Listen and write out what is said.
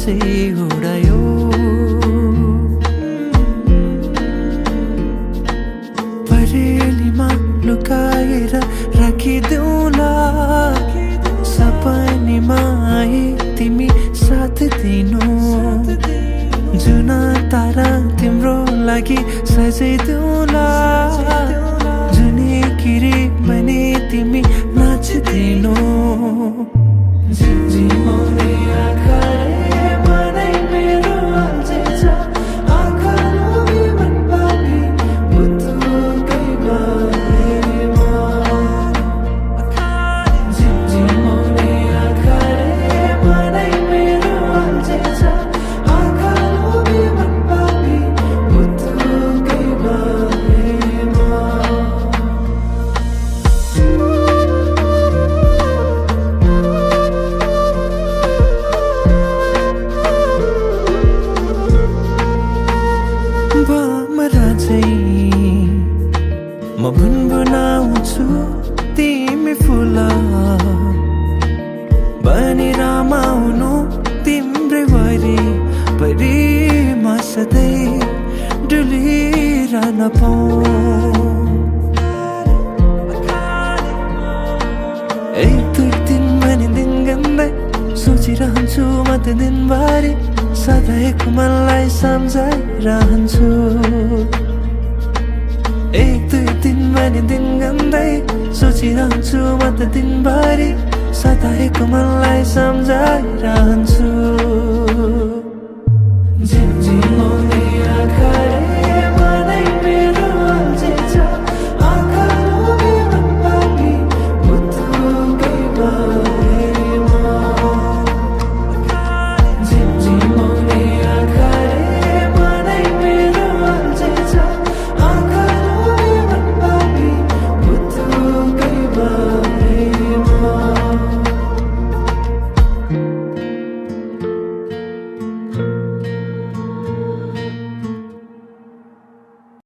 आकाशै उडायो परेलीमा लुकाएर राखिदेऊला सपनीमा आई तिमी साथ दिनु जुन तारा तिम्रो लागि सजाइदेऊला जुनी किरी भने तिमी नाचिदिनु झिमझिमाउने आँखाले मनै मेरो अल्झिन्छ आँखा लोभी मन पापी बुद्धुकै बारेमा झिमझिमाउने आँखाले मनै मेरो अल्झिन्छ आँखा लोभी मन पापी बुद्धुकै बारेमा म भुनभुनाउँछु तिमी फुल बनी रमाउनु तिम्रै वरिपरि म सधैँ डुलिरहन पाऊँ एक दुई दिन भने दिन गन्दै सोचिरहन्छु म त दिनभरि सधैँको मनलाई सम्झाइरहन्छु एक दुई दिन भने दिन गन्दै सोचिरहन्छु म त दिनभरि सधैँको मनलाई सम्झाइरहन्छु झिमझिमाउने